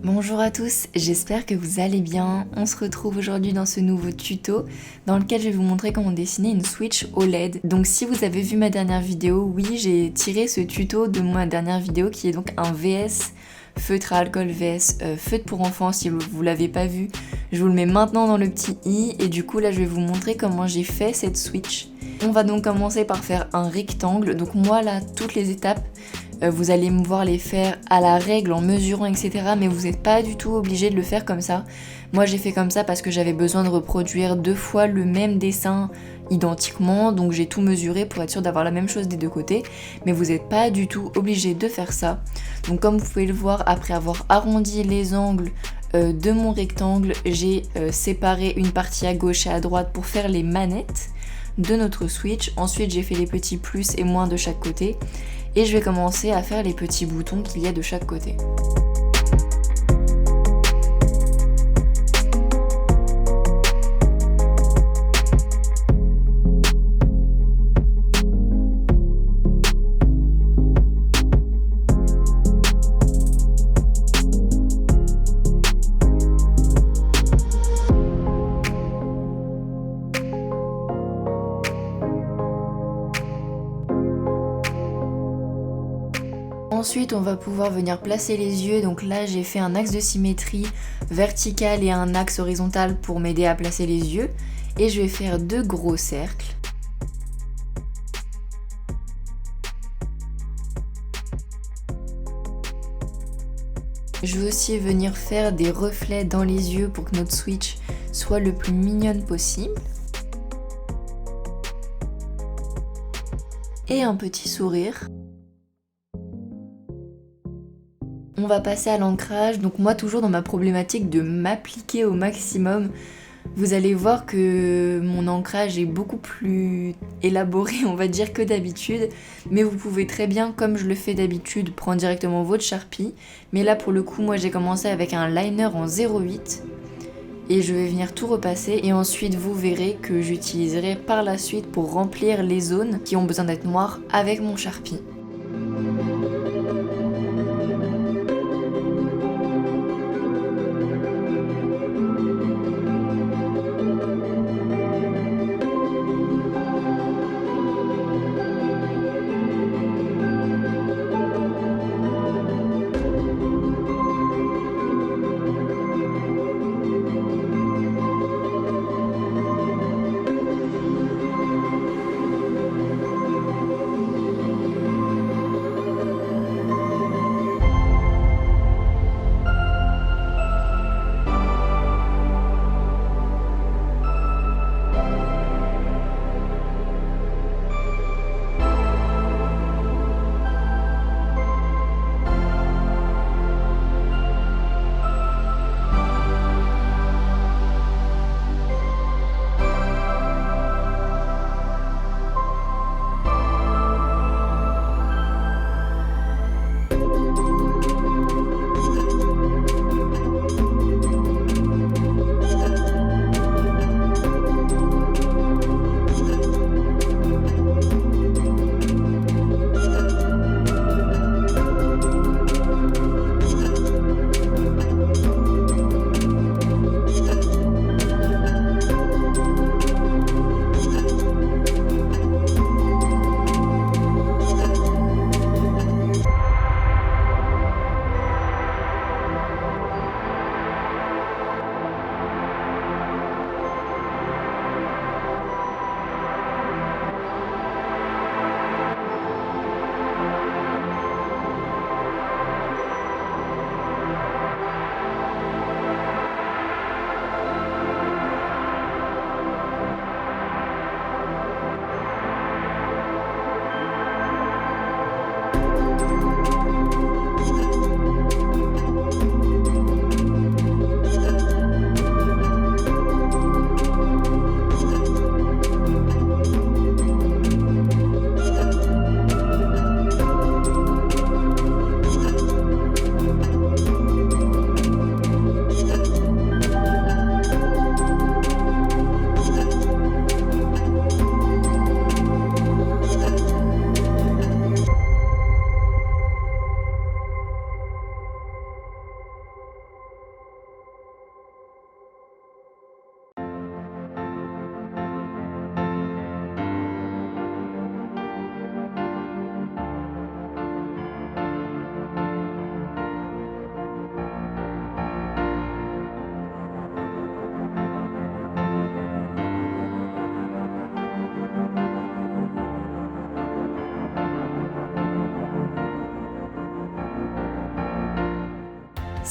Bonjour à tous, j'espère que vous allez bien. On se retrouve aujourd'hui dans ce nouveau tuto dans lequel je vais vous montrer comment dessiner une Switch OLED. Donc si vous avez vu ma dernière vidéo, oui, j'ai tiré ce tuto de ma dernière vidéo qui est donc un VS feutre à alcool vs feutre pour enfants. Si vous l'avez pas vu, je vous le mets maintenant dans le petit i et du coup là je vais vous montrer comment j'ai fait cette Switch. On va donc commencer par faire un rectangle. Donc moi là, toutes les étapes, vous allez me voir les faire à la règle en mesurant etc, mais vous n'êtes pas du tout obligé de le faire comme ça. Moi j'ai fait comme ça parce que j'avais besoin de reproduire 2 fois le même dessin identiquement, donc j'ai tout mesuré pour être sûr d'avoir la même chose des deux côtés, mais vous n'êtes pas du tout obligé de faire ça. Donc comme vous pouvez le voir, après avoir arrondi les angles de mon rectangle, j'ai séparé une partie à gauche et à droite pour faire les manettes de notre Switch. Ensuite j'ai fait les petits plus et moins de chaque côté et je vais commencer à faire les petits boutons qu'il y a de chaque côté. Ensuite, on va pouvoir venir placer les yeux. Donc là, j'ai fait un axe de symétrie vertical et un axe horizontal pour m'aider à placer les yeux. Et je vais faire 2 gros cercles. Je veux aussi venir faire des reflets dans les yeux pour que notre Switch soit le plus mignonne possible. Et un petit sourire. On va passer à l'ancrage, donc moi toujours dans ma problématique de m'appliquer au maximum, vous allez voir que mon ancrage est beaucoup plus élaboré on va dire que d'habitude, mais vous pouvez très bien, comme je le fais d'habitude, prendre directement votre Sharpie, mais là pour le coup moi j'ai commencé avec un liner en 0,8 et je vais venir tout repasser et ensuite vous verrez que j'utiliserai par la suite pour remplir les zones qui ont besoin d'être noires avec mon Sharpie.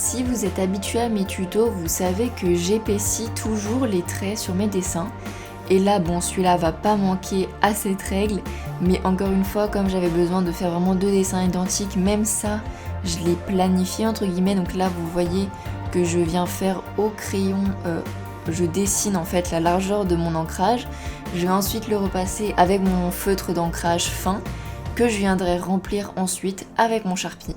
Si vous êtes habitué à mes tutos, vous savez que j'épaissis toujours les traits sur mes dessins. Et là, bon, celui-là va pas manquer à cette règle, mais encore une fois, comme j'avais besoin de faire vraiment 2 dessins identiques, même ça, je l'ai planifié entre guillemets. Donc là, vous voyez que je viens faire au crayon, je dessine en fait la largeur de mon ancrage. Je vais ensuite le repasser avec mon feutre d'ancrage fin, que je viendrai remplir ensuite avec mon Sharpie.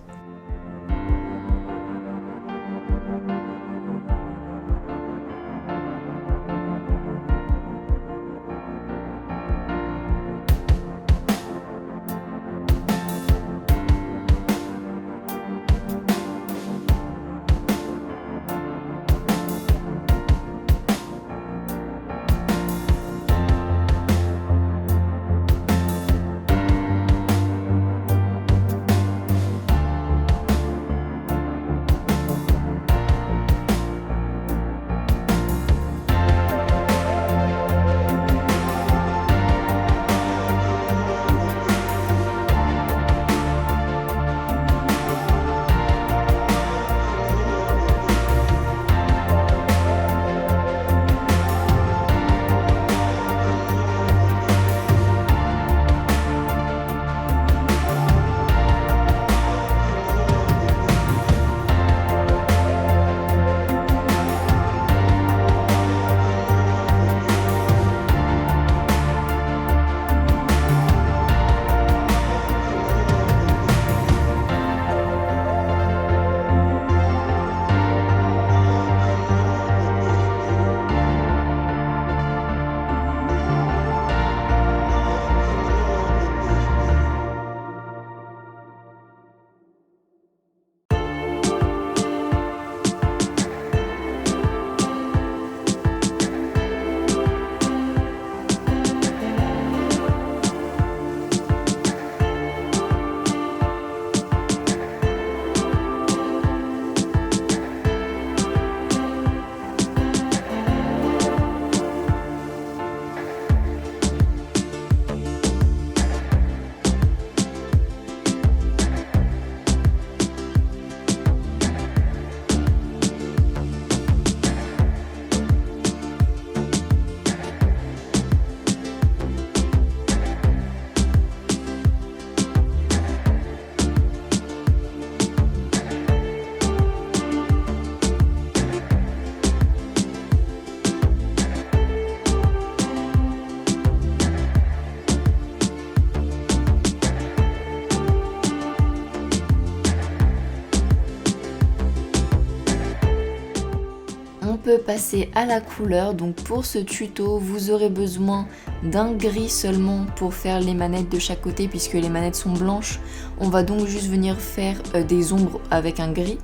Peut passer à la couleur. Donc pour ce tuto, vous aurez besoin d'un gris seulement pour faire les manettes de chaque côté, puisque les manettes sont blanches. On va donc juste venir faire des ombres avec un gris.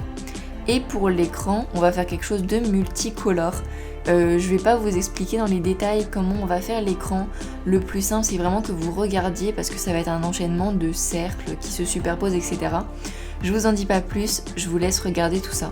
Et pour l'écran, on va faire quelque chose de multicolore. Je vais pas vous expliquer dans les détails comment on va faire l'écran. Le plus simple, c'est vraiment que vous regardiez, parce que ça va être un enchaînement de cercles qui se superposent, etc. Je vous en dis pas plus, je vous laisse regarder tout ça.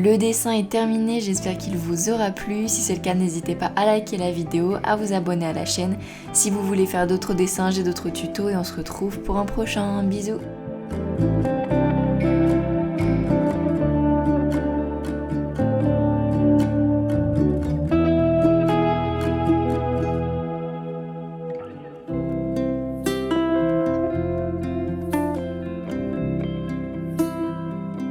Le dessin est terminé, j'espère qu'il vous aura plu. Si c'est le cas, n'hésitez pas à liker la vidéo, à vous abonner à la chaîne. Si vous voulez faire d'autres dessins, j'ai d'autres tutos et on se retrouve pour un prochain. Bisous.